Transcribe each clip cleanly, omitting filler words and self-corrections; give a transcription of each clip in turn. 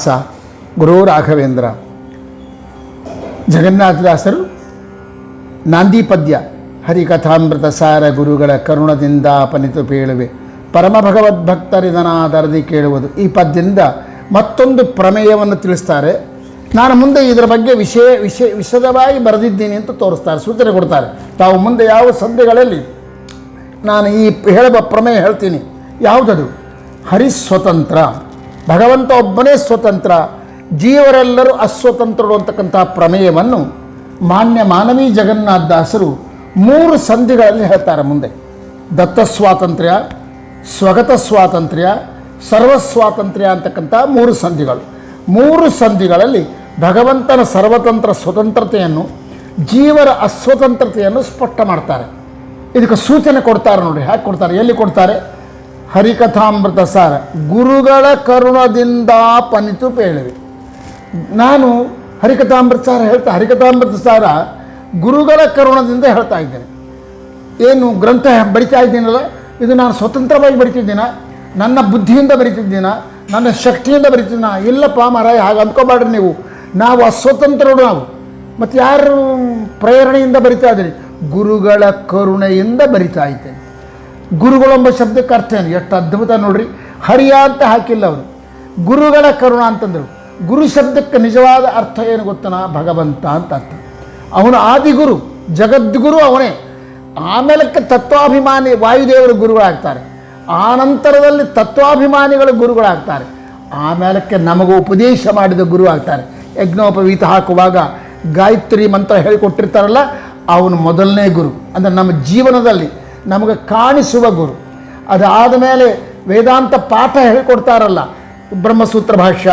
ಸ ಗುರು ರಾಘವೇಂದ್ರ ಜಗನ್ನಾಥದಾಸರು ನಾಂದಿ ಪದ್ಯ ಹರಿಕಥಾಮೃತ ಸಾರ ಗುರುಗಳ ಕರುಣದಿಂದ ಪನಿತು ಪೇಳುವೆ ಪರಮ ಭಗವದ್ಭಕ್ತರಿದನಾದರದಿ ಕೇಳುವುದು. ಈ ಪದ್ಯದಿಂದ ಮತ್ತೊಂದು ಪ್ರಮೇಯವನ್ನು ತಿಳಿಸ್ತಾರೆ. ನಾನು ಮುಂದೆ ಇದರ ಬಗ್ಗೆ ವಿಶದವಾಗಿ ಬರೆದಿದ್ದೀನಿ ಅಂತ ತೋರಿಸ್ತಾರೆ, ಸೂಚನೆ ಕೊಡ್ತಾರೆ. ತಾವು ಮುಂದೆ ಯಾವ ಸಂಧಿಗಳಲ್ಲಿ ನಾನು ಈ ಹೇಳುವ ಪ್ರಮೇಯ ಹೇಳ್ತೀನಿ. ಯಾವುದದು? ಹರಿಸ್ವತಂತ್ರ, ಭಗವಂತ ಒಬ್ಬನೇ ಸ್ವತಂತ್ರ, ಜೀವರೆಲ್ಲರೂ ಅಸ್ವತಂತ್ರರು ಅಂತಕ್ಕಂಥ ಪ್ರಮೇಯವನ್ನು ಮಾನ್ಯ ಮಾನವೀ ಜಗನ್ನಾಥದಾಸರು 3 ಸಂಧಿಗಳಲ್ಲಿ ಹೇಳ್ತಾರೆ. ಮುಂದೆ ದತ್ತ ಸ್ವಾತಂತ್ರ್ಯ, ಸ್ವಗತ ಸ್ವಾತಂತ್ರ್ಯ, ಸರ್ವಸ್ವಾತಂತ್ರ್ಯ ಅಂತಕ್ಕಂಥ 3 ಸಂಧಿಗಳು. 3 ಸಂಧಿಗಳಲ್ಲಿ ಭಗವಂತನ ಸರ್ವತಂತ್ರ ಸ್ವತಂತ್ರತೆಯನ್ನು, ಜೀವರ ಅಸ್ವತಂತ್ರತೆಯನ್ನು ಸ್ಪಷ್ಟ ಮಾಡ್ತಾರೆ. ಇದಕ್ಕೆ ಸೂಚನೆ ಕೊಡ್ತಾರೆ ನೋಡಿ. ಹೇಗೆ ಕೊಡ್ತಾರೆ, ಎಲ್ಲಿ ಕೊಡ್ತಾರೆ? ಹರಿಕಥಾಮೃತ ಸಾರ ಗುರುಗಳ ಕರುಣದಿಂದ ಪನಿತು ಪೇಳುವೆ. ನಾನು ಹರಿಕಥಾಮೃತ ಸಾರ ಹರಿಕಥಾಮೃತ ಸಾರ ಗುರುಗಳ ಕರುಣದಿಂದ ಹೇಳ್ತಾ ಇದ್ದೇನೆ. ಏನು ಗ್ರಂಥ ಬರಿತಾ ಇದ್ದೀನಲ್ಲ, ಇದು ನಾನು ಸ್ವತಂತ್ರವಾಗಿ ಬರಿತಿದ್ದೀನ, ನನ್ನ ಬುದ್ಧಿಯಿಂದ ಬರಿತಿದ್ದೀನ, ನನ್ನ ಶಕ್ತಿಯಿಂದ ಬರಿತಿದ್ದೀನ? ಇಲ್ಲಪ್ಪ ಮಾರಾಯ, ಹಾಗೆ ಅಂದ್ಕೋಬೇಡ್ರಿ ನೀವು. ನಾವು ಅಸ್ವತಂತ್ರರು. ನಾವು ಮತ್ತು ಯಾರು ಪ್ರೇರಣೆಯಿಂದ ಬರಿತಾ ಇದ್ದೀರಿ? ಗುರುಗಳ ಕರುಣೆಯಿಂದ ಬರಿತಾ ಇದ್ದೇನೆ. ಗುರುಗಳೆಂಬ ಶಬ್ದಕ್ಕೆ ಅರ್ಥ ಏನು? ಎಷ್ಟು ಅದ್ಭುತ ನೋಡ್ರಿ. ಹರಿಯ ಅಂತ ಹಾಕಿಲ್ಲ ಅವರು, ಗುರುಗಳ ಕರುಣ ಅಂತಂದರು. ಗುರು ಶಬ್ದಕ್ಕೆ ನಿಜವಾದ ಅರ್ಥ ಏನು ಗೊತ್ತನಾ? ಭಗವಂತ ಅಂತ ಅರ್ಥ. ಅವನು ಆದಿಗುರು, ಜಗದ್ಗುರು ಅವನೇ. ಆಮೇಲಕ್ಕೆ ತತ್ವಾಭಿಮಾನಿ ವಾಯುದೇವರು ಗುರುಗಳಾಗ್ತಾರೆ. ಆನಂತರದಲ್ಲಿ ತತ್ವಾಭಿಮಾನಿಗಳು ಗುರುಗಳಾಗ್ತಾರೆ. ಆಮೇಲಕ್ಕೆ ನಮಗೂ ಉಪದೇಶ ಮಾಡಿದ ಗುರು ಆಗ್ತಾರೆ. ಯಜ್ಞೋಪವೀತ ಹಾಕುವಾಗ ಗಾಯತ್ರಿ ಮಂತ್ರ ಹೇಳಿಕೊಟ್ಟಿರ್ತಾರಲ್ಲ, ಅವನು ಮೊದಲನೇ ಗುರು. ಅಂದರೆ ನಮ್ಮ ಜೀವನದಲ್ಲಿ ನಮಗೆ ಕಾಣಿಸುವ ಗುರು. ಅದಾದ ಮೇಲೆ ವೇದಾಂತ ಪಾಠ ಹೇಳಿಕೊಡ್ತಾರಲ್ಲ, ಬ್ರಹ್ಮಸೂತ್ರ ಭಾಷ್ಯ,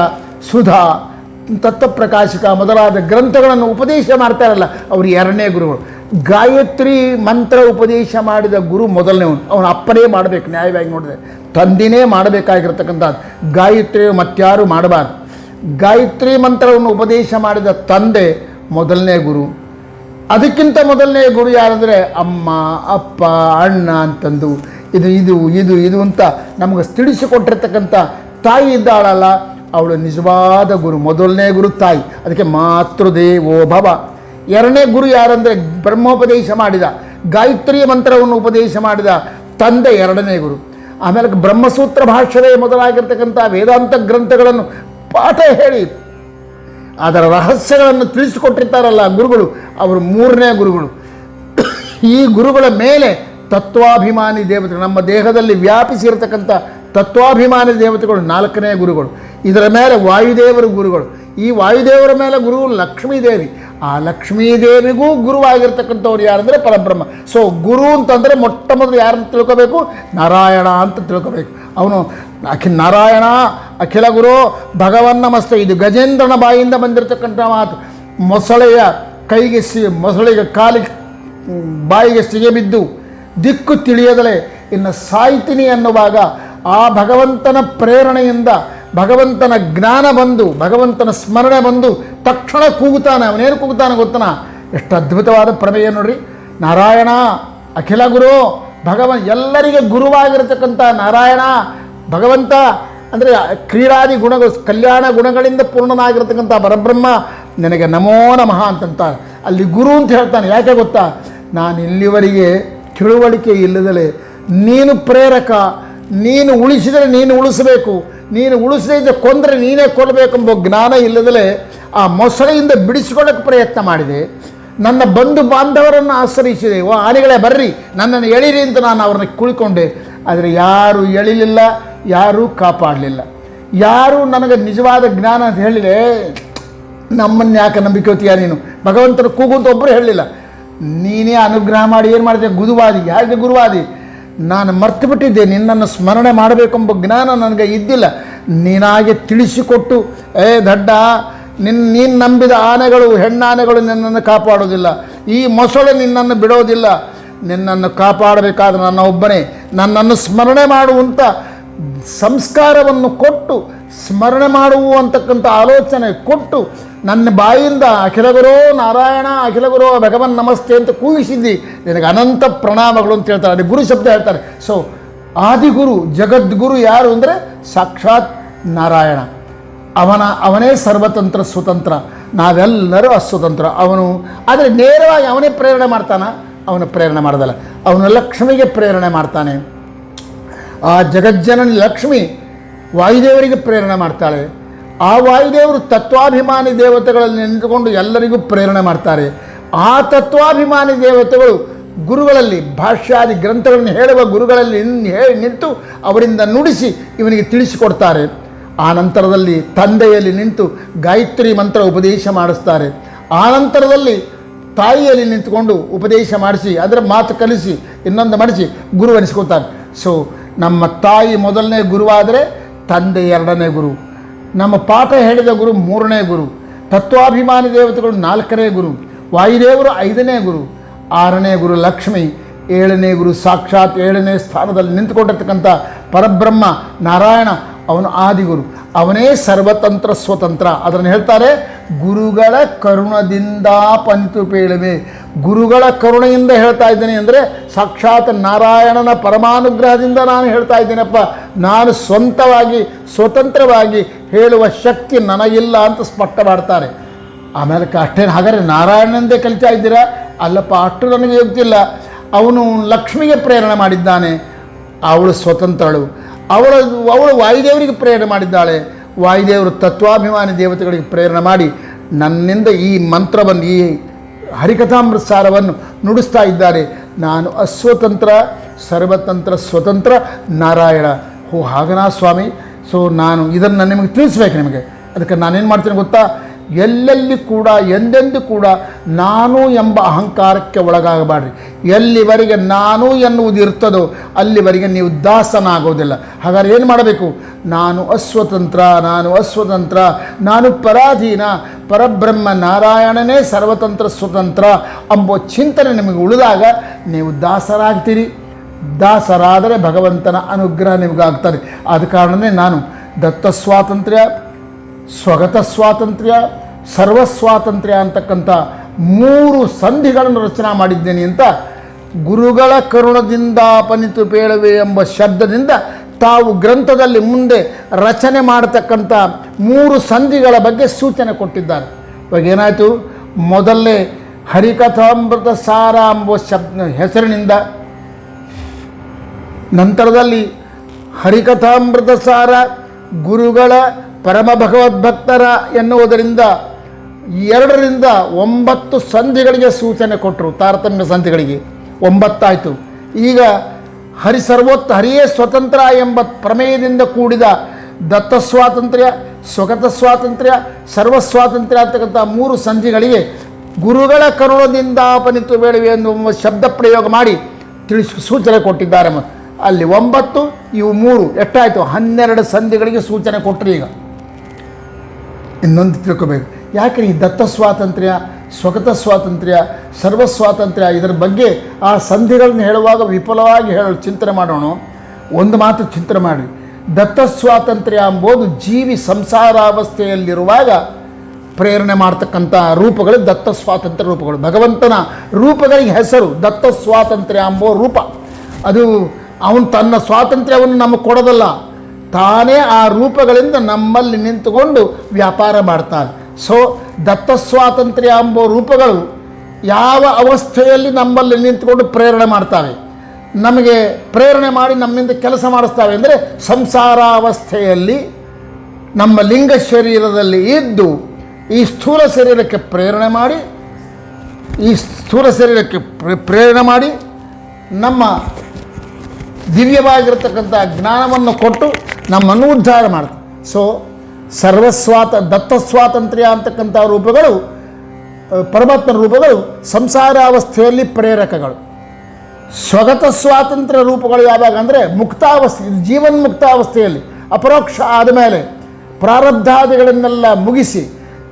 ಸುಧಾ, ತತ್ವಪ್ರಕಾಶಿಕ ಮೊದಲಾದ ಗ್ರಂಥಗಳನ್ನು ಉಪದೇಶ ಮಾಡ್ತಾರಲ್ಲ, ಅವರು 2ನೇ ಗುರುಗಳು. ಗಾಯತ್ರಿ ಮಂತ್ರ ಉಪದೇಶ ಮಾಡಿದ ಗುರು ಮೊದಲನೇವನು. ಅವನು ಅಪ್ಪನೇ ಮಾಡಬೇಕು. ನ್ಯಾಯವಾಗಿ ನೋಡಿದೆ ತಂದಿನೇ ಮಾಡಬೇಕಾಗಿರ್ತಕ್ಕಂಥದ್ದು. ಗಾಯತ್ರಿ ಮತ್ತಾರು ಮಾಡಬಾರ್ದು. ಗಾಯತ್ರಿ ಮಂತ್ರವನ್ನು ಉಪದೇಶ ಮಾಡಿದ ತಂದೆ ಮೊದಲನೇ ಗುರು. ಅದಕ್ಕಿಂತ ಮೊದಲನೇ ಗುರು ಯಾರಂದರೆ ಅಮ್ಮ, ಅಪ್ಪ, ಅಣ್ಣ ಅಂತಂದು ಇದು ಇದು ಇದು ಇದು ಅಂತ ನಮಗೆ ತಿಳಿಸಿಕೊಟ್ಟಿರ್ತಕ್ಕಂಥ ತಾಯಿ ಇದ್ದಾಳಲ್ಲ, ಅವಳು ನಿಜವಾದ ಗುರು. ಮೊದಲನೇ ಗುರು ತಾಯಿ. ಅದಕ್ಕೆ ಮಾತೃದೇವೋ ಭವ. 2ನೇ ಗುರು ಯಾರಂದರೆ ಬ್ರಹ್ಮೋಪದೇಶ ಮಾಡಿದ, ಗಾಯತ್ರಿ ಮಂತ್ರವನ್ನು ಉಪದೇಶ ಮಾಡಿದ ತಂದೆ 2ನೇ ಗುರು. ಆಮೇಲೆ ಬ್ರಹ್ಮಸೂತ್ರ ಭಾಷ್ಯವೇ ಮೊದಲಾಗಿರ್ತಕ್ಕಂಥ ವೇದಾಂತ ಗ್ರಂಥಗಳನ್ನು ಪಾಠ ಹೇಳಿ ಅದರ ರಹಸ್ಯಗಳನ್ನು ತಿಳಿಸಿಕೊಟ್ಟಿರ್ತಾರಲ್ಲ ಗುರುಗಳು, ಅವರು 3ನೇ ಗುರುಗಳು. ಈ ಗುರುಗಳ ಮೇಲೆ ತತ್ವಾಭಿಮಾನಿ ದೇವತೆಗಳು, ನಮ್ಮ ದೇಹದಲ್ಲಿ ವ್ಯಾಪಿಸಿರ್ತಕ್ಕಂಥ ತತ್ವಾಭಿಮಾನಿ ದೇವತೆಗಳು 4ನೇ ಗುರುಗಳು. ಇದರ ಮೇಲೆ ವಾಯುದೇವರು ಗುರುಗಳು. ಈ ವಾಯುದೇವರ ಮೇಲೆ ಗುರು ಲಕ್ಷ್ಮೀದೇವಿ. ಆ ಲಕ್ಷ್ಮೀದೇವಿಗೂ ಗುರುವಾಗಿರ್ತಕ್ಕಂಥವ್ರು ಯಾರಂದರೆ ಪರಬ್ರಹ್ಮ. ಸೊ ಗುರು ಅಂತಂದರೆ ಮೊಟ್ಟ ಮೊದಲು ಯಾರನ್ನು ತಿಳ್ಕೋಬೇಕು? ನಾರಾಯಣ ಅಂತ ತಿಳ್ಕೋಬೇಕು. ಅವನು ನಾರಾಯಣ ಅಖಿಲ ಗುರು ಭಗವನ್ ನಮಸ್ತೆ. ಇದು ಗಜೇಂದ್ರನ ಬಾಯಿಂದ ಬಂದಿರತಕ್ಕಂಥ ಮಾತು. ಮೊಸಳೆಯ ಕೈಗೆ ಮೊಸಳೆಗೆ ಕಾಲಿಗೆ ಬಾಯಿಗೆ ಸಿಗೆ ಬಿದ್ದು ದಿಕ್ಕು ತಿಳಿಯದಲೇ ಇನ್ನು ಸಾಯ್ತೀನಿ ಅನ್ನುವಾಗ ಆ ಭಗವಂತನ ಪ್ರೇರಣೆಯಿಂದ ಭಗವಂತನ ಜ್ಞಾನ ಬಂದು, ಭಗವಂತನ ಸ್ಮರಣೆ ಬಂದು ತಕ್ಷಣ ಕೂಗುತ್ತಾನೆ. ಅವನೇನು ಕೂಗುತ್ತಾನೆ ಗೊತ್ತನ? ಎಷ್ಟು ಅದ್ಭುತವಾದ ಪ್ರಮೇಯ ನೋಡ್ರಿ. ನಾರಾಯಣ ಅಖಿಲ ಗುರು ಭಗವನ್, ಎಲ್ಲರಿಗೆ ಗುರುವಾಗಿರತಕ್ಕಂಥ ನಾರಾಯಣ ಭಗವಂತ ಅಂದರೆ ಕ್ರೀಡಾದಿ ಗುಣಗಳು, ಕಲ್ಯಾಣ ಗುಣಗಳಿಂದ ಪೂರ್ಣನಾಗಿರ್ತಕ್ಕಂಥ ಪರಬ್ರಹ್ಮ ನಿನಗೆ ನಮೋ ನಮಃ ಅಂತಂತಾರೆ. ಅಲ್ಲಿ ಗುರು ಅಂತ ಹೇಳ್ತಾನೆ. ಯಾಕೆ ಗೊತ್ತಾ? ನಾನು ಇಲ್ಲಿವರೆಗೆ ತಿಳುವಳಿಕೆ ಇಲ್ಲದಲೇ ನೀನು ಪ್ರೇರಕ, ನೀನು ಉಳಿಸಿದರೆ ನೀನು ಉಳಿಸಬೇಕು, ನೀನು ಉಳಿಸದೇ ಕೊಂದರೆ ನೀನೇ ಕೊಲ್ಲಬೇಕೆಂಬ ಜ್ಞಾನ ಇಲ್ಲದಲೇ ಆ ಮೊಸಳೆಯಿಂದ ಬಿಡಿಸಿಕೊಳ್ಳೋಕ್ಕೆ ಪ್ರಯತ್ನ ಮಾಡಿದೆ. ನನ್ನ ಬಂಧು ಬಾಂಧವರನ್ನು ಆಶ್ರಯಿಸಿದೆ. ಓ ಆನೆಗಳೇ ಬರ್ರಿ, ನನ್ನನ್ನು ಎಳೀರಿ ಅಂತ ನಾನು ಅವ್ರನ್ನ ಕುಳ್ಕೊಂಡೆ. ಆದರೆ ಯಾರೂ ಎಳಿಲಿಲ್ಲ, ಯಾರೂ ಕಾಪಾಡಲಿಲ್ಲ. ಯಾರೂ ನನಗೆ ನಿಜವಾದ ಜ್ಞಾನ ಅಂತ ಹೇಳಿದೆ. ನಮ್ಮನ್ನು ಯಾಕೆ ನಂಬಿಕೋತೀಯ ನೀನು? ಭಗವಂತನ ಕೂಗು ಅಂತ ಒಬ್ಬರು ಹೇಳಲಿಲ್ಲ. ನೀನೇ ಅನುಗ್ರಹ ಮಾಡಿ ಏನು ಮಾಡಿದೆ? ಗುರುವಾದಿ. ಹೇಗೆ ಗುರುವಾದಿ? ನಾನು ಮರ್ತು ಬಿಟ್ಟಿದ್ದೆ, ನಿನ್ನನ್ನು ಸ್ಮರಣೆ ಮಾಡಬೇಕೆಂಬ ಜ್ಞಾನ ನನಗೆ ಇದ್ದಿಲ್ಲ. ನೀನಾಗೆ ತಿಳಿಸಿಕೊಟ್ಟು, ದಡ್ಡ, ನೀನು ನಂಬಿದ ಆನೆಗಳು, ಹೆಣ್ಣಾನೆಗಳು ನಿನ್ನನ್ನು ಕಾಪಾಡೋದಿಲ್ಲ, ಈ ಮೊಸಳೆ ನಿನ್ನನ್ನು ಬಿಡೋದಿಲ್ಲ, ನಿನ್ನನ್ನು ಕಾಪಾಡಬೇಕಾದ್ರೆ ನನ್ನ ಒಬ್ಬನೇ. ನನ್ನನ್ನು ಸ್ಮರಣೆ ಮಾಡುವಂಥ ಸಂಸ್ಕಾರವನ್ನು ಕೊಟ್ಟು, ಸ್ಮರಣೆ ಮಾಡುವಂತಕ್ಕಂಥ ಆಲೋಚನೆ ಕೊಟ್ಟು, ನನ್ನ ಬಾಯಿಂದ ಅಖಿಲ ಗುರು ನಾರಾಯಣ ಅಖಿಲ ಗುರು ಭಗವನ್ ನಮಸ್ತೆ ಅಂತ ಕೂಗಿಸಿದ್ದಿ, ನಿನಗೆ ಅನಂತ ಪ್ರಣಾಮಗಳು ಅಂತ ಹೇಳ್ತಾರೆ. ಅದು ಗುರು ಶಬ್ದ ಹೇಳ್ತಾರೆ. ಸೊ ಆದಿಗುರು ಜಗದ್ಗುರು ಯಾರು ಅಂದರೆ ಸಾಕ್ಷಾತ್ ನಾರಾಯಣ. ಅವನೇ ಸರ್ವತಂತ್ರ ಸ್ವತಂತ್ರ, ನಾವೆಲ್ಲರೂ ಅಸ್ವತಂತ್ರ. ಅವನು ಆದರೆ ನೇರವಾಗಿ ಅವನೇ ಪ್ರೇರಣೆ ಮಾಡ್ತಾನ? ಅವನು ಪ್ರೇರಣೆ ಮಾಡೋದಲ್ಲ, ಅವನು ಲಕ್ಷ್ಮಿಗೆ ಪ್ರೇರಣೆ ಮಾಡ್ತಾನೆ. ಆ ಜಗಜ್ಜನನಿ ಲಕ್ಷ್ಮಿ ವಾಯುದೇವರಿಗೆ ಪ್ರೇರಣೆ ಮಾಡ್ತಾಳೆ. ಆ ವಾಯುದೇವರು ತತ್ವಾಭಿಮಾನಿ ದೇವತೆಗಳಲ್ಲಿ ನಿಂತುಕೊಂಡು ಎಲ್ಲರಿಗೂ ಪ್ರೇರಣೆ ಮಾಡ್ತಾರೆ. ಆ ತತ್ವಾಭಿಮಾನಿ ದೇವತೆಗಳು ಗುರುಗಳಲ್ಲಿ ಭಾಷ್ಯಾದಿ ಗ್ರಂಥಗಳನ್ನು ಹೇಳುವ ಗುರುಗಳಲ್ಲಿ ನಿಂತು ಅವರಿಂದ ನುಡಿಸಿ ಇವನಿಗೆ ತಿಳಿಸಿಕೊಡ್ತಾರೆ. ಆ ನಂತರದಲ್ಲಿ ತಂದೆಯಲ್ಲಿ ನಿಂತು ಗಾಯತ್ರಿ ಮಂತ್ರ ಉಪದೇಶ ಮಾಡಿಸ್ತಾರೆ. ಆ ನಂತರದಲ್ಲಿ ತಾಯಿಯಲ್ಲಿ ನಿಂತುಕೊಂಡು ಉಪದೇಶ ಮಾಡಿಸಿ ಅದರ ಮಾತು ಕಲಿಸಿ ಇನ್ನೊಂದು ಮಾಡಿಸಿ ಗುರು ಅನಿಸ್ಕೊಳ್ತಾರೆ. ಸೊ ನಮ್ಮ ತಾಯಿ ಮೊದಲನೇ ಗುರುವಾದರೆ ತಂದೆ ಎರಡನೇ ಗುರು, ನಮ್ಮ ಪಾಠ ಹೇಳಿದ ಗುರು ಮೂರನೇ ಗುರು, ತತ್ವಾಭಿಮಾನಿ ದೇವತೆಗಳು ನಾಲ್ಕನೇ ಗುರು, ವಾಯುದೇವರು ಐದನೇ ಗುರು, ಆರನೇ ಗುರು ಲಕ್ಷ್ಮಿ, ಏಳನೇ ಗುರು ಸಾಕ್ಷಾತ್ ಏಳನೇ ಸ್ಥಾನದಲ್ಲಿ ನಿಂತುಕೊಂಡಿರ್ತಕ್ಕಂಥ ಪರಬ್ರಹ್ಮ ನಾರಾಯಣ, ಅವನು ಆದಿಗುರು, ಅವನೇ ಸರ್ವತಂತ್ರ ಸ್ವತಂತ್ರ. ಅದನ್ನು ಹೇಳ್ತಾರೆ ಗುರುಗಳ ಕರುಣದಿಂದ ಪನಿತು ಪೇಳುವೆ. ಗುರುಗಳ ಕರುಣೆಯಿಂದ ಹೇಳ್ತಾ ಇದ್ದೇನೆ ಅಂದರೆ ಸಾಕ್ಷಾತ್ ನಾರಾಯಣನ ಪರಮಾನುಗ್ರಹದಿಂದ ನಾನು ಹೇಳ್ತಾ ಇದ್ದೇನಪ್ಪ. ನಾನು ಸ್ವಂತವಾಗಿ ಸ್ವತಂತ್ರವಾಗಿ ಹೇಳುವ ಶಕ್ತಿ ನನಗಿಲ್ಲ ಅಂತ ಸ್ಪಷ್ಟ ಮಾಡ್ತಾರೆ. ಆಮೇಲೆ ಅಷ್ಟೇನು ಹಾಗಾದರೆ ನಾರಾಯಣಂದೇ ಕಲಿತಾ ಇದ್ದೀರಾ? ಅಲ್ಲಪ್ಪ, ಅಷ್ಟು ನನಗೆ ಗೊತ್ತಿಲ್ಲ. ಅವನು ಲಕ್ಷ್ಮಿಗೆ ಪ್ರೇರಣೆ ಮಾಡಿದ್ದಾನೆ, ಅವಳು ಸ್ವತಂತ್ರಳು. ಅವಳು ವಾಯುದೇವರಿಗೆ ಪ್ರೇರಣೆ ಮಾಡಿದ್ದಾಳೆ. ವಾಯುದೇವರು ತತ್ವಾಭಿಮಾನಿ ದೇವತೆಗಳಿಗೆ ಪ್ರೇರಣೆ ಮಾಡಿ ನನ್ನಿಂದ ಈ ಮಂತ್ರವನ್ನು, ಈ ಹರಿಕಥಾಮೃತ ಸಾರವನ್ನು ನುಡಿಸ್ತಾ ಇದ್ದಾರೆ. ನಾನು ಅಸ್ವತಂತ್ರ ಸರ್ವತಂತ್ರ ಸ್ವತಂತ್ರ ನಾರಾಯಣ. ಹಾಗನಾ ಸ್ವಾಮಿ? ಸೊ ನಾನು ಇದನ್ನು ನಿಮಗೆ ತಿಳಿಸ್ಬೇಕು. ನಿಮಗೆ ಅದಕ್ಕೆ ನಾನೇನು ಮಾಡ್ತೀನಿ ಗೊತ್ತಾ? ಎಲ್ಲೆಲ್ಲಿ ಕೂಡ ಎಂದೆಂದು ಕೂಡ ನಾನು ಎಂಬ ಅಹಂಕಾರಕ್ಕೆ ಒಳಗಾಗಬಾರ್ರಿ. ಎಲ್ಲಿವರೆಗೆ ನಾನು ಎನ್ನುವುದು ಇರ್ತದೋ ಅಲ್ಲಿವರೆಗೆ ನೀವು ದಾಸನಾಗೋದಿಲ್ಲ. ಹಾಗಾದ್ರೆ ಏನು ಮಾಡಬೇಕು? ನಾನು ಅಸ್ವತಂತ್ರ, ನಾನು ಅಸ್ವತಂತ್ರ, ನಾನು ಪರಾಧೀನ, ಪರಬ್ರಹ್ಮ ನಾರಾಯಣನೇ ಸರ್ವತಂತ್ರ ಸ್ವತಂತ್ರ ಎಂಬ ಚಿಂತನೆ ನಿಮಗೆ ಉಳಿದಾಗ ನೀವು ದಾಸರಾಗ್ತೀರಿ. ದಾಸರಾದರೆ ಭಗವಂತನ ಅನುಗ್ರಹ ನಿಮಗಾಗ್ತದೆ. ಆದ ಕಾರಣವೇ ನಾನು ದತ್ತ ಸ್ವಾತಂತ್ರ್ಯ, ಸ್ವಗತ ಸ್ವಾತಂತ್ರ್ಯ, ಸರ್ವಸ್ವಾತಂತ್ರ್ಯ ಅಂತಕ್ಕಂಥ 3 ಸಂಧಿಗಳನ್ನು ರಚನೆ ಮಾಡಿದ್ದೇನೆ ಅಂತ ಗುರುಗಳ ಕರುಣದಿಂದ ಪನಿತು ಪೇಳುವೆ ಎಂಬ ಶಬ್ದದಿಂದ ತಾವು ಗ್ರಂಥದಲ್ಲಿ ಮುಂದೆ ರಚನೆ ಮಾಡತಕ್ಕಂಥ 3 ಸಂಧಿಗಳ ಬಗ್ಗೆ ಸೂಚನೆ ಕೊಟ್ಟಿದ್ದಾರೆ. ಇವಾಗ ಏನಾಯಿತು? ಮೊದಲನೇ ಹರಿಕಥಾಮೃತ ಸಾರ ಎಂಬ ಹೆಸರಿನಿಂದ, ನಂತರದಲ್ಲಿ ಹರಿಕಥಾಮೃತ ಸಾರ ಗುರುಗಳ ಪರಮ ಭಗವದ್ಭಕ್ತರ ಎನ್ನುವುದರಿಂದ 2 ರಿಂದ 9 ಸಂಧಿಗಳಿಗೆ ಸೂಚನೆ ಕೊಟ್ಟರು. ತಾರತಮ್ಯ ಸಂಧಿಗಳಿಗೆ 9 ಆಯಿತು. ಈಗ ಹರಿಯೇ ಸ್ವತಂತ್ರ ಎಂಬ ಪ್ರಮೇಯದಿಂದ ಕೂಡಿದ ದತ್ತ ಸ್ವಾತಂತ್ರ್ಯ, ಸ್ವಗತ ಸ್ವಾತಂತ್ರ್ಯ, ಸರ್ವಸ್ವಾತಂತ್ರ್ಯ ಅಂತಕ್ಕಂಥ 3 ಸಂಧಿಗಳಿಗೆ ಗುರುಗಳ ಕರುಣದಿಂದ ಪನಿತು ಬೇಡವೆ ಎನ್ನುವ ಶಬ್ದ ಪ್ರಯೋಗ ಮಾಡಿ ಸೂಚನೆ ಕೊಟ್ಟಿದ್ದಾರೆ. ಅಲ್ಲಿ 9, ಇವು 3 ಎಷ್ಟಾಯಿತು? 12 ಸಂಧಿಗಳಿಗೆ ಸೂಚನೆ ಕೊಟ್ಟರು. ಈಗ ಇನ್ನೊಂದು ತಿಳ್ಕೋಬೇಕು. ಯಾಕೆ ಈ ದತ್ತ ಸ್ವಾತಂತ್ರ್ಯ, ಸ್ವಗತ ಸ್ವಾತಂತ್ರ್ಯ, ಸರ್ವಸ್ವಾತಂತ್ರ್ಯ ಇದರ ಬಗ್ಗೆ ಆ ಸಂಧಿಗಳನ್ನು ಹೇಳುವಾಗ ವಿಫಲವಾಗಿ ಚಿಂತನೆ ಮಾಡೋಣ. ಒಂದು ಮಾತು ಚಿಂತನೆ ಮಾಡಿ. ದತ್ತ ಸ್ವಾತಂತ್ರ್ಯ ಎಂಬುದು ಜೀವಿ ಸಂಸಾರಾವಸ್ಥೆಯಲ್ಲಿರುವಾಗ ಪ್ರೇರಣೆ ಮಾಡ್ತಕ್ಕಂಥ ರೂಪಗಳು ದತ್ತ ಸ್ವಾತಂತ್ರ್ಯ ರೂಪಗಳು. ಭಗವಂತನ ರೂಪಗಳಿಗೆ ಹೆಸರು ದತ್ತ ಸ್ವಾತಂತ್ರ್ಯ ಎಂಬೋ ರೂಪ. ಅದು ಅವನು ತನ್ನ ಸ್ವಾತಂತ್ರ್ಯವನ್ನು ನಮಗೆ ಕೊಡೋದಲ್ಲ, ತಾನೇ ಆ ರೂಪಗಳಿಂದ ನಮ್ಮಲ್ಲಿ ನಿಂತುಕೊಂಡು ವ್ಯಾಪಾರ ಮಾಡ್ತಾನೆ. ಸೊ ದತ್ತ ಸ್ವಾತಂತ್ರ್ಯ ಎಂಬ ರೂಪಗಳು ಯಾವ ಅವಸ್ಥೆಯಲ್ಲಿ ನಮ್ಮಲ್ಲಿ ನಿಂತುಕೊಂಡು ಪ್ರೇರಣೆ ಮಾಡ್ತಾವೆ, ನಮಗೆ ಪ್ರೇರಣೆ ಮಾಡಿ ನಮ್ಮಿಂದ ಕೆಲಸ ಮಾಡಿಸ್ತಾವೆ ಅಂದರೆ ಸಂಸಾರಾವಸ್ಥೆಯಲ್ಲಿ ನಮ್ಮ ಲಿಂಗ ಶರೀರದಲ್ಲಿ ಇದ್ದು ಈ ಸ್ಥೂಲ ಶರೀರಕ್ಕೆ ಪ್ರೇರಣೆ ಮಾಡಿ ನಮ್ಮ ದಿವ್ಯವಾಗಿರತಕ್ಕಂಥ ಜ್ಞಾನವನ್ನು ಕೊಟ್ಟು ನಮ್ಮನ್ನು ಉದ್ಧಾರ ಮಾಡ್ತಾರೆ. ಸೊ ದತ್ತ ಸ್ವಾತಂತ್ರ್ಯ ಅಂತಕ್ಕಂಥ ರೂಪಗಳು, ಪರಮಾತ್ಮನ ರೂಪಗಳು ಸಂಸಾರಾವಸ್ಥೆಯಲ್ಲಿ ಪ್ರೇರಕಗಳು. ಸ್ವಗತ ಸ್ವಾತಂತ್ರ್ಯ ರೂಪಗಳು ಯಾವಾಗ ಅಂದರೆ ಜೀವನ್ಮುಕ್ತಾವಸ್ಥೆಯಲ್ಲಿ ಅಪರೋಕ್ಷ ಆದಮೇಲೆ ಪ್ರಾರಬ್ಧಾದಿಗಳನ್ನೆಲ್ಲ ಮುಗಿಸಿ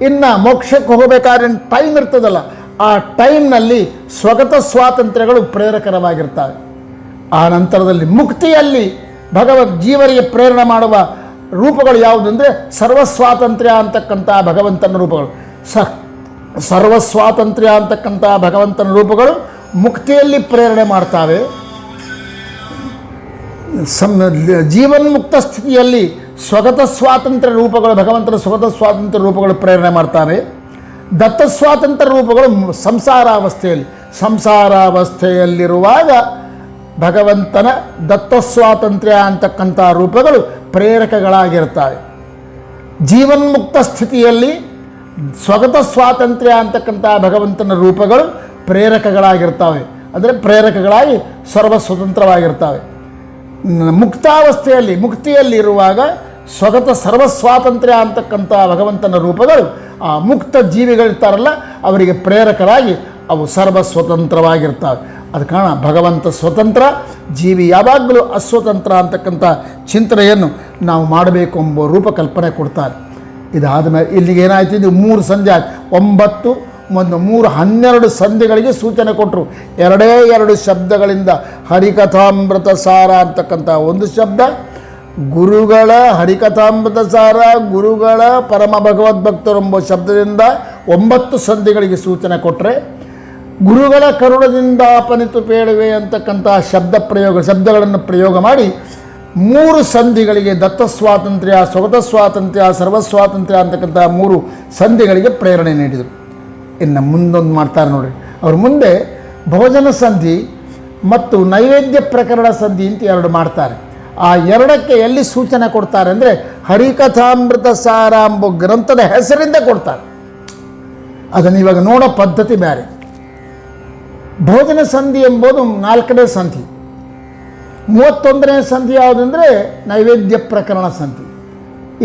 ಇನ್ನು ಮೋಕ್ಷಕ್ಕೆ ಹೋಗಬೇಕಾದ್ರೆ ಟೈಮ್ ಇರ್ತದಲ್ಲ, ಆ ಟೈಮ್ನಲ್ಲಿ ಸ್ವಗತ ಸ್ವಾತಂತ್ರ್ಯಗಳು ಪ್ರೇರಕರವಾಗಿರ್ತವೆ. ಆ ನಂತರದಲ್ಲಿ ಮುಕ್ತಿಯಲ್ಲಿ ಜೀವರಿಗೆ ಪ್ರೇರಣೆ ಮಾಡುವ ರೂಪಗಳು ಯಾವುದಂದರೆ ಸರ್ವಸ್ವಾತಂತ್ರ್ಯ ಅಂತಕ್ಕಂಥ ಭಗವಂತನ ರೂಪಗಳು. ಸರ್ವಸ್ವಾತಂತ್ರ್ಯ ಅಂತಕ್ಕಂಥ ಭಗವಂತನ ರೂಪಗಳು ಮುಕ್ತಿಯಲ್ಲಿ ಪ್ರೇರಣೆ ಮಾಡ್ತಾವೆ. ಜೀವನ್ಮುಕ್ತ ಸ್ಥಿತಿಯಲ್ಲಿ ಸ್ವಗತ ಸ್ವಾತಂತ್ರ್ಯ ರೂಪಗಳು, ಭಗವಂತನ ಸ್ವಗತ ಸ್ವಾತಂತ್ರ್ಯ ರೂಪಗಳು ಪ್ರೇರಣೆ ಮಾಡ್ತಾರೆ. ದತ್ತ ಸ್ವಾತಂತ್ರ್ಯ ರೂಪಗಳು ಸಂಸಾರಾವಸ್ಥೆಯಲ್ಲಿರುವಾಗ ಭಗವಂತನ ದತ್ತ ಸ್ವಾತಂತ್ರ್ಯ ಅಂತಕ್ಕಂಥ ರೂಪಗಳು ಪ್ರೇರಕಗಳಾಗಿರ್ತವೆ. ಜೀವನ್ಮುಕ್ತ ಸ್ಥಿತಿಯಲ್ಲಿ ಸ್ವಗತ ಸ್ವಾತಂತ್ರ್ಯ ಅಂತಕ್ಕಂಥ ಭಗವಂತನ ರೂಪಗಳು ಪ್ರೇರಕಗಳಾಗಿರ್ತವೆ, ಅಂದರೆ ಪ್ರೇರಕಗಳಾಗಿ ಸರ್ವಸ್ವತಂತ್ರವಾಗಿರ್ತವೆ. ಮುಕ್ತಿಯಲ್ಲಿರುವಾಗ ಸ್ವಗತ ಸರ್ವಸ್ವಾತಂತ್ರ್ಯ ಅಂತಕ್ಕಂಥ ಭಗವಂತನ ರೂಪಗಳು ಆ ಮುಕ್ತ ಜೀವಿಗಳಿರ್ತಾರಲ್ಲ ಅವರಿಗೆ ಪ್ರೇರಕರಾಗಿ ಅವು ಸರ್ವಸ್ವತಂತ್ರವಾಗಿರ್ತವೆ. ಅದ ಕಾರಣ ಭಗವಂತ ಸ್ವತಂತ್ರ, ಜೀವಿ ಯಾವಾಗಲೂ ಅಸ್ವತಂತ್ರ ಅಂತಕ್ಕಂಥ ಚಿಂತನೆಯನ್ನು ನಾವು ಮಾಡಬೇಕು ಎಂಬ ರೂಪಕಲ್ಪನೆ ಕೊಡ್ತಾರೆ. ಇದಾದ ಮೇಲೆ ಇಲ್ಲಿಗೆ ಏನಾಯ್ತು, ಇದು 3 ಸಂಧಿ ಆಯ್ತು. 9 ಒಂದು 3 12 ಸಂಧಿಗಳಿಗೆ ಸೂಚನೆ ಕೊಟ್ಟರು. 2 ಶಬ್ದಗಳಿಂದ ಹರಿಕಥಾಮೃತ ಸಾರ ಅಂತಕ್ಕಂಥ ಒಂದು ಶಬ್ದ, ಗುರುಗಳ ಹರಿಕಥಾಮೃತ ಸಾರ, ಗುರುಗಳ ಪರಮ ಭಗವದ್ಭಕ್ತರು ಎಂಬ ಶಬ್ದದಿಂದ 9 ಸಂಧಿಗಳಿಗೆ ಸೂಚನೆ ಕೊಟ್ಟರೆ, ಗುರುಗಳ ಕರುಣದಿಂದ ಅಪನಿತು ಪೇಳುವೆ ಅಂತಕ್ಕಂಥ ಶಬ್ದಗಳನ್ನು ಪ್ರಯೋಗ ಮಾಡಿ 3 ಸಂಧಿಗಳಿಗೆ ದತ್ತ ಸ್ವಾತಂತ್ರ್ಯ, ಸ್ವಗತ ಸ್ವಾತಂತ್ರ್ಯ, ಸರ್ವಸ್ವಾತಂತ್ರ್ಯ ಅಂತಕ್ಕಂಥ 3 ಸಂಧಿಗಳಿಗೆ ಪ್ರೇರಣೆ ನೀಡಿದರು. ಇನ್ನು ಮುಂದೊಂದು ಮಾಡ್ತಾರೆ ನೋಡ್ರಿ, ಅವ್ರ ಮುಂದೆ ಭೋಜನ ಸಂಧಿ ಮತ್ತು ನೈವೇದ್ಯ ಪ್ರಕರಣ ಸಂಧಿ ಅಂತ 2 ಮಾಡ್ತಾರೆ. ಆ 2ಕ್ಕೆ ಎಲ್ಲಿ ಸೂಚನೆ ಕೊಡ್ತಾರೆ ಅಂದರೆ ಹರಿಕಥಾಮೃತ ಸಾರ ಎಂಬ ಗ್ರಂಥದ ಹೆಸರಿಂದ ಕೊಡ್ತಾರೆ. ಅದನ್ನು ಇವಾಗ ನೋಡೋ ಪದ್ಧತಿ ಬೇರೆ. ಭೋಜನ ಸಂಧಿ ಎಂಬುದು 4ನೇ ಸಂಧಿ. 31ನೇ ಸಂಧಿ ಯಾವುದಂದರೆ ನೈವೇದ್ಯ ಪ್ರಕರಣ ಸಂಧಿ.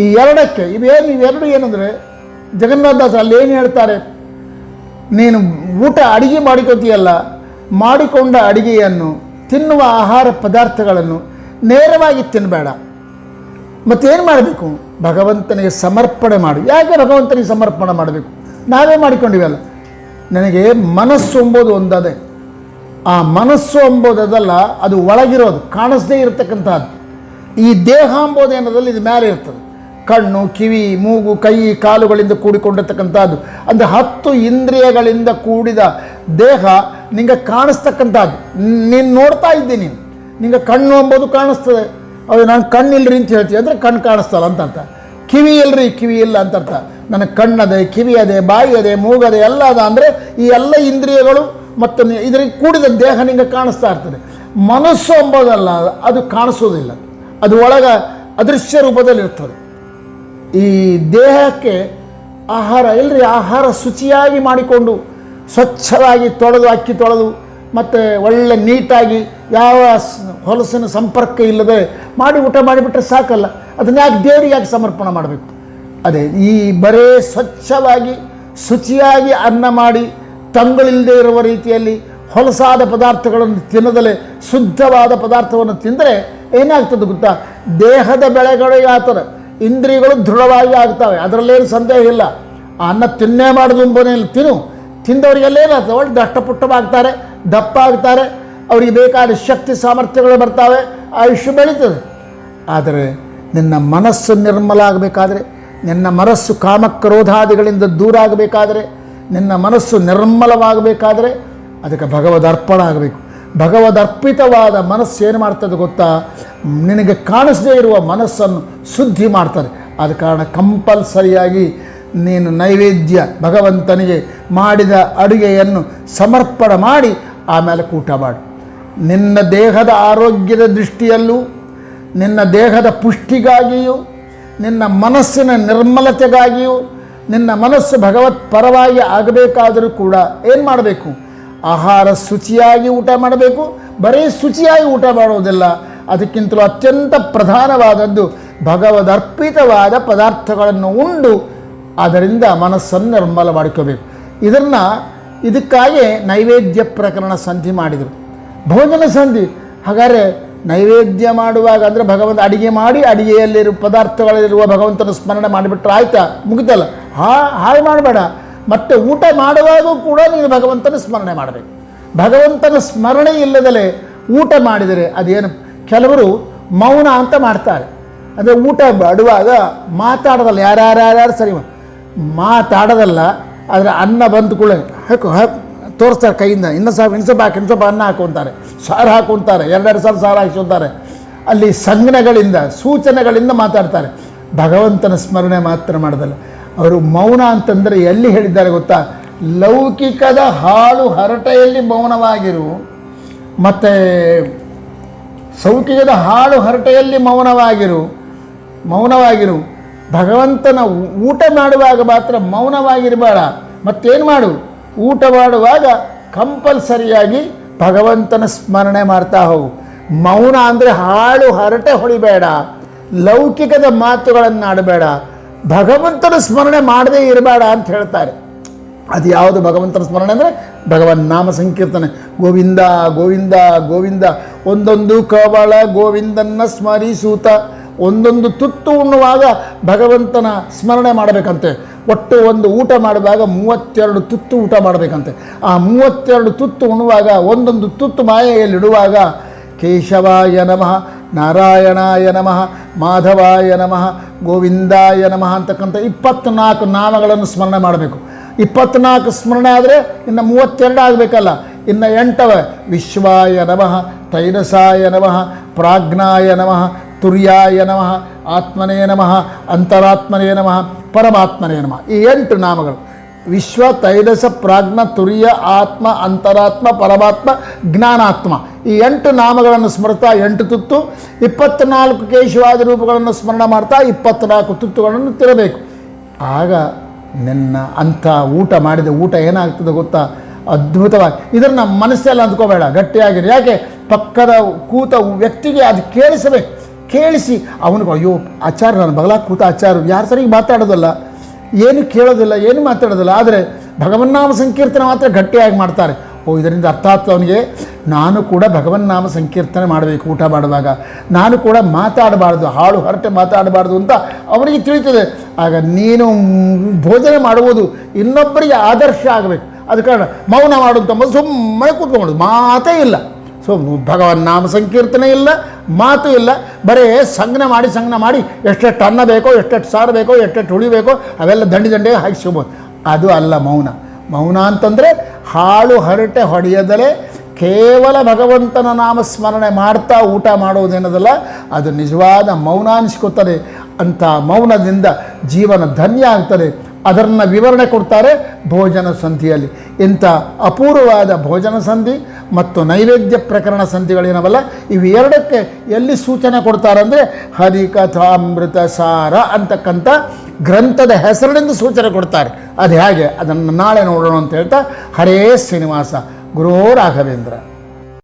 ಈ 2ಕ್ಕೆ ಇವೆರಡು ಏನಂದರೆ ಜಗನ್ನಾಥದಾಸ ಅಲ್ಲಿ ಏನು ಹೇಳ್ತಾರೆ, ನೀನು ಅಡಿಗೆ ಮಾಡಿಕೊತೀಯಲ್ಲ, ಮಾಡಿಕೊಂಡ ಅಡಿಗೆಯನ್ನು ತಿನ್ನುವ ಆಹಾರ ಪದಾರ್ಥಗಳನ್ನು ನೇರವಾಗಿ ತಿನ್ನಬೇಡ, ಮತ್ತೇನು ಮಾಡಬೇಕು, ಭಗವಂತನಿಗೆ ಸಮರ್ಪಣೆ ಮಾಡು. ಯಾಕೆ ಭಗವಂತನಿಗೆ ಸಮರ್ಪಣೆ ಮಾಡಬೇಕು? ನಾವೇ ಮಾಡಿಕೊಂಡಿವಲ್ಲ. ನನಗೆ ಮನಸ್ಸು ಎಂಬುದು ಒಂದದೇ. ಆ ಮನಸ್ಸು ಎಂಬುದಲ್ಲ, ಅದು ಒಳಗಿರೋದು, ಕಾಣಿಸದೇ ಇರತಕ್ಕಂಥದ್ದು. ಈ ದೇಹ ಎಂಬುದು ಏನದಲ್ಲಿ ಇದು ಮೇಲೆ ಇರ್ತದೆ. ಕಣ್ಣು, ಕಿವಿ, ಮೂಗು, ಕೈ, ಕಾಲುಗಳಿಂದ ಕೂಡಿಕೊಂಡಿರ್ತಕ್ಕಂಥದ್ದು. ಅಂದರೆ 10 ಇಂದ್ರಿಯಗಳಿಂದ ಕೂಡಿದ ದೇಹ ನಿಂಗೆ ಕಾಣಿಸ್ತಕ್ಕಂಥದ್ದು. ನೀನು ನೋಡ್ತಾ ಇದ್ದೀನಿ, ನಿಂಗೆ ಕಣ್ಣು ಎಂಬುದು ಕಾಣಿಸ್ತದೆ. ಅದು ನಾನು ಕಣ್ಣಿಲ್ಲರಿ ಅಂತ ಹೇಳ್ತೀವಿ, ಅಂದರೆ ಕಣ್ಣು ಕಾಣಿಸ್ತಲ್ಲ ಅಂತ ಅರ್ಥ. ಕಿವಿ ಇಲ್ಲರಿ, ಕಿವಿ ಇಲ್ಲ ಅಂತ ಅರ್ಥ. ನನಗೆ ಕಣ್ಣದೆ, ಕಿವಿ ಅದೆ, ಬಾಯಿ ಅದೆ, ಮೂಗದೆ ಎಲ್ಲ ಅದ. ಅಂದರೆ ಈ ಎಲ್ಲ ಇಂದ್ರಿಯಗಳು ಮತ್ತು ಇದರಿಗೆ ಕೂಡಿದ ದೇಹ ನಿಂಗೆ ಕಾಣಿಸ್ತಾ ಇರ್ತದೆ. ಮನಸ್ಸು ಎಂಬುದಲ್ಲ, ಅದು ಕಾಣಿಸೋದಿಲ್ಲ, ಅದು ಒಳಗೆ ಅದೃಶ್ಯ ರೂಪದಲ್ಲಿ ಇರ್ತದೆ. ಈ ದೇಹಕ್ಕೆ ಆಹಾರ ಇಲ್ಲರಿ, ಆಹಾರ ಶುಚಿಯಾಗಿ ಮಾಡಿಕೊಂಡು ಸ್ವಚ್ಛವಾಗಿ ತೊಳೆದು, ಅಕ್ಕಿ ತೊಳೆದು ಮತ್ತು ಒಳ್ಳೆ ನೀಟಾಗಿ ಯಾವ ಹೊಲಸಿನ ಸಂಪರ್ಕ ಇಲ್ಲದೆ ಮಾಡಿ ಊಟ ಮಾಡಿಬಿಟ್ರೆ ಸಾಕಲ್ಲ. ಅದನ್ನ ಯಾಕೆ ದೇವರಿಗೆ ಯಾಕೆ ಸಮರ್ಪಣೆ ಮಾಡಬೇಕು? ಅದೇ ಈ ಬರೇ ಸ್ವಚ್ಛವಾಗಿ ಶುಚಿಯಾಗಿ ಅನ್ನ ಮಾಡಿ ತಂಗಳಿಲ್ಲದೆ ಇರುವ ರೀತಿಯಲ್ಲಿ ಹೊಲಸಾದ ಪದಾರ್ಥಗಳನ್ನು ತಿನ್ನದಲೇ ಶುದ್ಧವಾದ ಪದಾರ್ಥವನ್ನು ತಿಂದರೆ ಏನಾಗ್ತದೆ ಗೊತ್ತಾ? ದೇಹದ ಬೆಳೆಗಳು ಯಾತದೆ, ಇಂದ್ರಿಯಗಳು ದೃಢವಾಗಿ ಆಗ್ತವೆ, ಅದರಲ್ಲೇನು ಸಂದೇಹ ಇಲ್ಲ. ಆ ಅನ್ನ ತಿನ್ನೇ ಮಾಡೋದು ಎಂಬುದೇನು ತಿಂದವರಿಗೆಲ್ಲ ಏನಾಗ್ತದೆ, ಒಳ್ಳೆ ದಷ್ಟಪುಷ್ಟವಾಗ್ತಾರೆ, ದಪ್ಪ ಆಗ್ತಾರೆ, ಅವರಿಗೆ ಬೇಕಾದ ಶಕ್ತಿ ಸಾಮರ್ಥ್ಯಗಳು ಬರ್ತಾವೆ, ಆಯುಷ್ಯ ಬೆಳೀತದೆ. ಆದರೆ ನಿನ್ನ ಮನಸ್ಸು ನಿರ್ಮಲ ಆಗಬೇಕಾದ್ರೆ, ನಿನ್ನ ಮನಸ್ಸು ಕಾಮಕ್ರೋಧಾದಿಗಳಿಂದ ದೂರ ಆಗಬೇಕಾದ್ರೆ, ನಿನ್ನ ಮನಸ್ಸು ನಿರ್ಮಲವಾಗಬೇಕಾದ್ರೆ ಅದಕ್ಕೆ ಭಗವದರ್ಪಣ ಆಗಬೇಕು. ಭಗವದರ್ಪಿತವಾದ ಮನಸ್ಸು ಏನು ಮಾಡ್ತದೆ ಗೊತ್ತಾ? ನಿನಗೆ ಕಾಣಿಸದೇ ಇರುವ ಮನಸ್ಸನ್ನು ಶುದ್ಧಿ ಮಾಡ್ತದೆ. ಆದ ಕಾರಣ ಕಂಪಲ್ಸರಿಯಾಗಿ ನೀನು ನೈವೇದ್ಯ ಭಗವಂತನಿಗೆ ಮಾಡಿದ ಅಡುಗೆಯನ್ನು ಸಮರ್ಪಣೆ ಮಾಡಿ ಆಮೇಲೆ ಊಟ ಮಾಡು. ನಿನ್ನ ದೇಹದ ಆರೋಗ್ಯದ ದೃಷ್ಟಿಯಲ್ಲೂ, ನಿನ್ನ ದೇಹದ ಪುಷ್ಟಿಗಾಗಿಯೂ, ನಿನ್ನ ಮನಸ್ಸಿನ ನಿರ್ಮಲತೆಗಾಗಿಯೂ, ನಿನ್ನ ಮನಸ್ಸು ಭಗವತ್ ಪರವಾಗಿ ಆಗಬೇಕಾದರೂ ಕೂಡ ಏನು ಮಾಡಬೇಕು? ಆಹಾರ ಶುಚಿಯಾಗಿ ಊಟ ಮಾಡಬೇಕು. ಬರೀ ಶುಚಿಯಾಗಿ ಊಟ ಮಾಡೋದಿಲ್ಲ, ಅದಕ್ಕಿಂತಲೂ ಅತ್ಯಂತ ಪ್ರಧಾನವಾದದ್ದು ಭಗವದರ್ಪಿತವಾದ ಪದಾರ್ಥಗಳನ್ನು ಉಂಡು ಅದರಿಂದ ಮನಸ್ಸನ್ನು ನಿರ್ಮಲ ಮಾಡಿಕೋಬೇಕು. ಇದಕ್ಕಾಗಿ ನೈವೇದ್ಯ ಪ್ರಕರಣ ಸಂಧಿ ಮಾಡಿದರು. ಭೋಜನ ಸಂಧಿ ಹಾಗಾದರೆ ನೈವೇದ್ಯ ಮಾಡುವಾಗ ಅಂದರೆ ಭಗವಂತ ಅಡಿಗೆ ಮಾಡಿ ಅಡಿಗೆಯಲ್ಲಿರುವ ಪದಾರ್ಥಗಳಲ್ಲಿರುವ ಭಗವಂತನ ಸ್ಮರಣೆ ಮಾಡಿಬಿಟ್ರೆ ಆಯ್ತಾ, ಮುಗಿತಲ್ಲ. ಹಾಗೆ ಮಾಡಬೇಡ. ಮತ್ತು ಊಟ ಮಾಡುವಾಗೂ ಕೂಡ ನೀನು ಭಗವಂತನ ಸ್ಮರಣೆ ಮಾಡಬೇಕು. ಭಗವಂತನ ಸ್ಮರಣೆ ಇಲ್ಲದಲೇ ಊಟ ಮಾಡಿದರೆ ಅದೇನು, ಕೆಲವರು ಮೌನ ಅಂತ ಮಾಡ್ತಾರೆ. ಅಂದರೆ ಊಟ ಮಾಡುವಾಗ ಮಾತಾಡೋದಲ್ಲ, ಯಾರ್ಯಾರು ಸರಿ ಮಾತಾಡೋದಲ್ಲ. ಆದರೆ ಅನ್ನ ಬಂದ ಕೂಡ ತೋರಿಸ್ತಾರೆ ಕೈಯಿಂದ, ಇನ್ನೂ ಸ್ವಲ್ಪ ಅನ್ನ ಹಾಕೊಂತಾರೆ, ಸಾರು ಹಾಕೊಂತಾರೆ, 2 ಸಾರು ಹಾಕೊಂತಾರೆ. ಅಲ್ಲಿ ಸಂಜ್ಞೆಗಳಿಂದ ಸೂಚನೆಗಳಿಂದ ಮಾತಾಡ್ತಾರೆ. ಭಗವಂತನ ಸ್ಮರಣೆ ಮಾತ್ರ ಮಾಡೋದಲ್ಲ. ಅವರು ಮೌನ ಅಂತಂದರೆ ಎಲ್ಲಿ ಹೇಳಿದ್ದಾರೆ ಗೊತ್ತಾ? ಲೌಕಿಕದ ಹಾಳು ಹರಟೆಯಲ್ಲಿ ಮೌನವಾಗಿರು, ಮತ್ತು ಸೌಕಿಕದ ಹಾಳು ಹರಟೆಯಲ್ಲಿ ಮೌನವಾಗಿರು. ಭಗವಂತನ ಊಟ ಮಾಡುವಾಗ ಮಾತ್ರ ಮೌನವಾಗಿರಬೇಡ. ಮತ್ತೇನು ಮಾಡು? ಊಟ ಮಾಡುವಾಗ ಕಂಪಲ್ಸರಿಯಾಗಿ ಭಗವಂತನ ಸ್ಮರಣೆ ಮಾಡ್ತಾ ಹೋಗು. ಮೌನ ಅಂದರೆ ಹಾಳು ಹರಟೆ ಹೊಡಿಬೇಡ, ಲೌಕಿಕದ ಮಾತುಗಳನ್ನು ಆಡಬೇಡ, ಭಗವಂತನ ಸ್ಮರಣೆ ಮಾಡದೇ ಇರಬೇಡ ಅಂತ ಹೇಳ್ತಾರೆ. ಅದು ಯಾವುದು ಭಗವಂತನ ಸ್ಮರಣೆ ಅಂದರೆ ಭಗವನ್ ನಾಮ ಸಂಕೀರ್ತನೆ. ಗೋವಿಂದ ಗೋವಿಂದ ಗೋವಿಂದ, ಒಂದೊಂದು ಕವಳ ಗೋವಿಂದನ್ನ ಸ್ಮರಿಸೂತ. ಒಂದೊಂದು ತುತ್ತು ಉಣ್ಣುವಾಗ ಭಗವಂತನ ಸ್ಮರಣೆ ಮಾಡಬೇಕಂತೆ. ಒಟ್ಟು ಒಂದು ಊಟ ಮಾಡುವಾಗ 32 ತುತ್ತು ಊಟ ಮಾಡಬೇಕಂತೆ. ಆ 32 ತುತ್ತು ಉಣ್ಣುವಾಗ ಒಂದೊಂದು ತುತ್ತು ಮಾಯೆಯಲ್ಲಿಡುವಾಗ ಕೇಶವಾಯ ನಮಃ, ನಾರಾಯಣಾಯ ನಮಃ, ಮಾಧವಾಯ ನಮಃ, ಗೋವಿಂದಾಯ ನಮಃ ಅಂತಕ್ಕಂಥ 24 ನಾಮಗಳನ್ನು ಸ್ಮರಣೆ ಮಾಡಬೇಕು. 24 ಸ್ಮರಣೆ ಆದರೆ ಇನ್ನು 32 ಆಗಬೇಕಲ್ಲ. ಇನ್ನು 8 ವಿಶ್ವಾಯ ನಮಃ, ತೈರಸಾಯ ನಮಃ, ಪ್ರಾಜ್ಞಾಯ ನಮಃ, ತುರ್ಯಾಯ ನಮಃ, ಆತ್ಮನೇ ನಮಃ, ಅಂತರಾತ್ಮನೇ ನಮಃ, ಪರಮಾತ್ಮನೇ ನಮಃ. ಈ 8 ನಾಮಗಳು ವಿಶ್ವ, ತೈಜಸ, ಪ್ರಾಜ್ಞ, ತುರ್ಯ, ಆತ್ಮ, ಅಂತರಾತ್ಮ, ಪರಮಾತ್ಮ, ಜ್ಞಾನಾತ್ಮ. ಈ 8 ನಾಮಗಳನ್ನು ಸ್ಮರ್ತಾ 8 ತುತ್ತು, 24 ಕೇಶವಾದಿ ರೂಪಗಳನ್ನು ಸ್ಮರಣ ಮಾಡ್ತಾ 24 ತುತ್ತುಗಳನ್ನು ತಿರಬೇಕು. ಆಗ ನಿನ್ನ ಅಂಥ ಊಟ ಮಾಡಿದ ಊಟ ಏನಾಗ್ತದೆ ಗೊತ್ತಾ? ಅದ್ಭುತವಾಗಿ. ಇದನ್ನು ಮನಸ್ಸೆಲ್ಲ ಅಂದ್ಕೋಬೇಡ, ಗಟ್ಟಿಯಾಗಿರಿ. ಯಾಕೆ? ಪಕ್ಕದ ಕೂತ ವ್ಯಕ್ತಿಗೆ ಅದು ಕೇಳಿಸಬೇಕು. ಕೇಳಿಸಿ ಅವನಿಗೆ, ಅಯ್ಯೋ ಆಚಾರ, ನಾನು ಬಗಲಾಗ ಕೂತ ಆಚಾರ ಯಾರು ಸರಿಗೆ ಮಾತಾಡೋದಲ್ಲ, ಏನು ಕೇಳೋದಿಲ್ಲ, ಏನು ಮಾತಾಡೋದಿಲ್ಲ. ಆದರೆ ಭಗವನ್ನಾಮ ಸಂಕೀರ್ತನೆ ಮಾತ್ರ ಗಟ್ಟಿಯಾಗಿ ಮಾಡ್ತಾರೆ. ಇದರಿಂದ ಅರ್ಥ ಆಗ್ತದೆ ಅವನಿಗೆ, ನಾನು ಕೂಡ ಭಗವನ್ನಾಮ ಸಂಕೀರ್ತನೆ ಮಾಡಬೇಕು ಊಟ ಮಾಡುವಾಗ, ನಾನು ಕೂಡ ಮಾತಾಡಬಾರ್ದು, ಹಾಳು ಹರಟೆ ಮಾತಾಡಬಾರ್ದು ಅಂತ ಅವನಿಗೆ ತಿಳಿತದೆ. ಆಗ ನೀನು ಭೋಜನ ಮಾಡುವುದು ಇನ್ನೊಬ್ಬರಿಗೆ ಆದರ್ಶ ಆಗಬೇಕು. ಅದ ಕಾರಣ ಮೌನ ಮಾಡುವಂಥದ್ದು ಸುಮ್ಮನೆ ಕೂತ್ಕೊಂಡು ಮಾತೇ ಇಲ್ಲ. ಸೊ ಭಗವನ್ನಾಮ ಸಂಕೀರ್ತನೆ ಇಲ್ಲ, ಮಾತು ಇಲ್ಲ, ಬರೀ ಸಂಜ್ಞೆ ಮಾಡಿ ಎಷ್ಟೆಷ್ಟು ಅನ್ನ ಬೇಕೋ, ಎಷ್ಟೆಷ್ಟು ಸಾರು ಬೇಕೋ, ಎಷ್ಟೆಷ್ಟು ಹುಳಿ ಬೇಕೋ ಅವೆಲ್ಲ ದಂಡಿಗೆ ಹಾಕಿಸ್ಕೋಬೋದು. ಅದು ಅಲ್ಲ ಮೌನ. ಮೌನ ಅಂತಂದರೆ ಹಾಳು ಹರಟೆ ಹೊಡೆಯದಲೇ ಕೇವಲ ಭಗವಂತನ ನಾಮಸ್ಮರಣೆ ಮಾಡ್ತಾ ಊಟ ಮಾಡೋದೇನದಲ್ಲ, ಅದು ನಿಜವಾದ ಮೌನ ಅನಿಸ್ಕೊತಾರೆ. ಅಂಥ ಮೌನದಿಂದ ಜೀವನ ಧನ್ಯ ಆಗ್ತದೆ. ಅದನ್ನು ವಿವರಣೆ ಕೊಡ್ತಾರೆ ಭೋಜನ ಸಂಧಿಯಲ್ಲಿ. ಇಂಥ ಅಪೂರ್ವವಾದ ಭೋಜನ ಸಂಧಿ ಮತ್ತು ನೈವೇದ್ಯ ಪ್ರಕರಣ ಸಂಧಿಗಳೇನವಲ್ಲ, ಇವು ಎರಡಕ್ಕೆ ಎಲ್ಲಿ ಸೂಚನೆ ಕೊಡ್ತಾರೆ ಅಂದರೆ ಹರಿಕಥಾಮೃತ ಸಾರ ಅಂತಕ್ಕಂಥ ಗ್ರಂಥದ ಹೆಸರಿನಿಂದ ಸೂಚನೆ ಕೊಡ್ತಾರೆ. ಅದು ಹೇಗೆ ಅದನ್ನು ನಾಳೆ ನೋಡೋಣ ಅಂತ ಹೇಳ್ತಾ, ಹರೇ ಶ್ರೀನಿವಾಸ, ಗುರೋ ರಾಘವೇಂದ್ರ.